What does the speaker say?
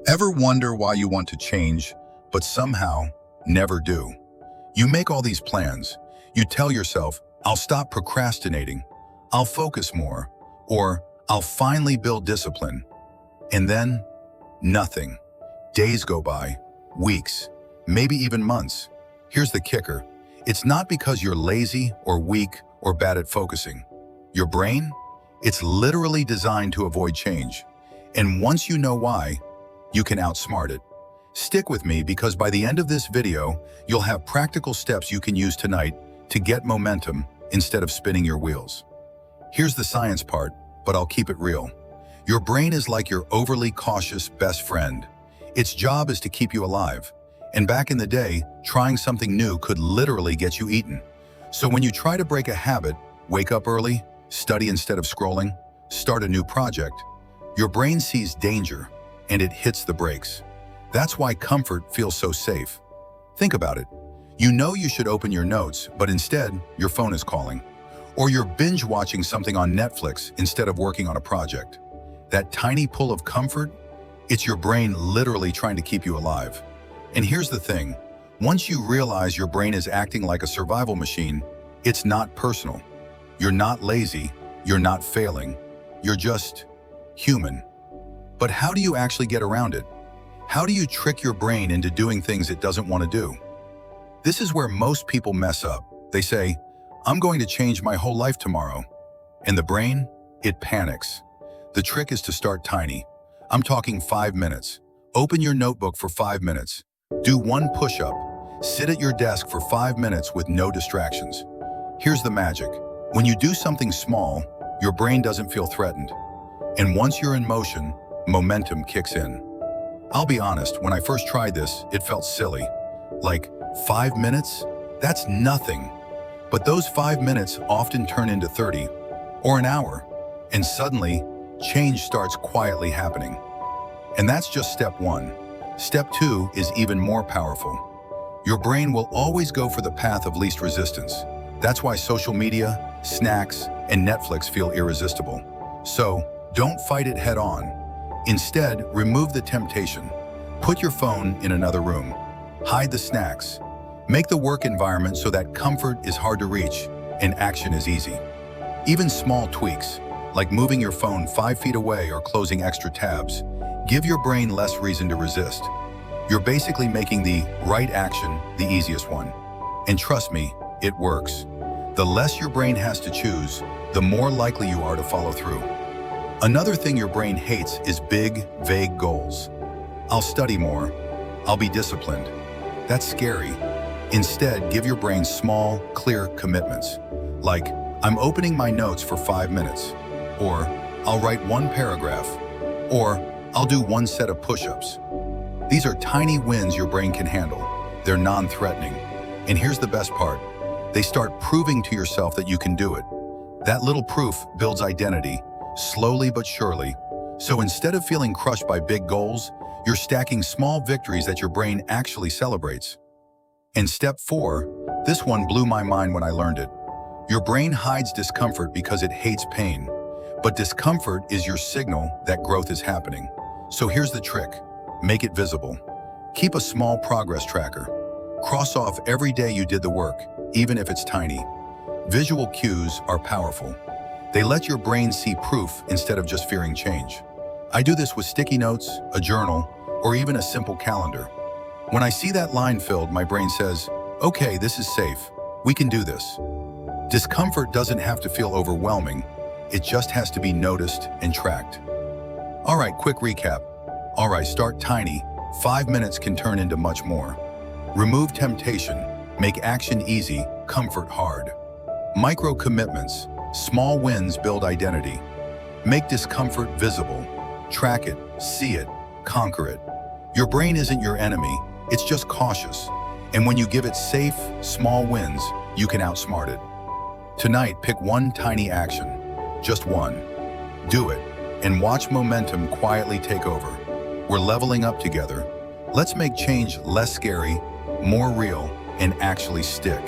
Ever wonder why you want to change, but somehow never do? You make all these plans. You tell yourself, I'll stop procrastinating, I'll focus more, or I'll finally build discipline. And then, nothing. Days go by, weeks, maybe even months. Here's the kicker. It's not because you're lazy or weak or bad at focusing. Your brain? It's literally designed to avoid change. And once you know why, you can outsmart it. Stick with me because by the end of this video, you'll have practical steps you can use tonight to get momentum instead of spinning your wheels. Here's the science part, but I'll keep it real. Your brain is like your overly cautious best friend. Its job is to keep you alive. And back in the day, trying something new could literally get you eaten. So when you try to break a habit, wake up early, study instead of scrolling, start a new project, your brain sees danger and it hits the brakes. That's why comfort feels so safe. Think about it. You know you should open your notes, but instead, your phone is calling. Or you're binge watching something on Netflix instead of working on a project. That tiny pull of comfort, it's your brain literally trying to keep you alive. And here's the thing. Once you realize your brain is acting like a survival machine, it's not personal. You're not lazy, you're not failing, you're just human. But how do you actually get around it? How do you trick your brain into doing things it doesn't want to do? This is where most people mess up. They say, I'm going to change my whole life tomorrow. And the brain, it panics. The trick is to start tiny. I'm talking 5 minutes. Open your notebook for 5 minutes. Do one push-up. Sit at your desk for 5 minutes with no distractions. Here's the magic. When you do something small, your brain doesn't feel threatened. And once you're in motion, momentum kicks in. I'll be honest, when I first tried this, it felt silly. Like, 5 minutes? That's nothing. But those 5 minutes often turn into 30 or an hour. And suddenly, change starts quietly happening. And that's just step 1. Step 2 is even more powerful. Your brain will always go for the path of least resistance. That's why social media, snacks, and Netflix feel irresistible. So, don't fight it head on. Instead, remove the temptation. Put your phone in another room. Hide the snacks. Make the work environment so that comfort is hard to reach and action is easy. Even small tweaks, like moving your phone 5 feet away or closing extra tabs, give your brain less reason to resist. You're basically making the right action the easiest one. And trust me, it works. The less your brain has to choose, the more likely you are to follow through. Another thing your brain hates is big, vague goals. I'll study more. I'll be disciplined. That's scary. Instead, give your brain small, clear commitments. Like, I'm opening my notes for 5 minutes. Or, I'll write 1 paragraph. Or, I'll do 1 set of push-ups. These are tiny wins your brain can handle. They're non-threatening. And here's the best part. They start proving to yourself that you can do it. That little proof builds identity, slowly but surely. So instead of feeling crushed by big goals, you're stacking small victories that your brain actually celebrates. And step 4, this one blew my mind when I learned it. Your brain hides discomfort because it hates pain. But discomfort is your signal that growth is happening. So here's the trick. Make it visible. Keep a small progress tracker. Cross off every day you did the work, even if it's tiny. Visual cues are powerful. They let your brain see proof instead of just fearing change. I do this with sticky notes, a journal, or even a simple calendar. When I see that line filled, my brain says, okay, this is safe. We can do this. Discomfort doesn't have to feel overwhelming. It just has to be noticed and tracked. All right, quick recap. All right, start tiny. 5 minutes can turn into much more. Remove temptation. Make action easy, comfort hard. Micro commitments. Small wins build identity. Make discomfort visible. Track it, see it, conquer it. Your brain isn't your enemy, it's just cautious. And when you give it safe, small wins, you can outsmart it. Tonight, pick 1 tiny action. Just 1. Do it, and watch momentum quietly take over. We're leveling up together. Let's make change less scary, more real, and actually stick.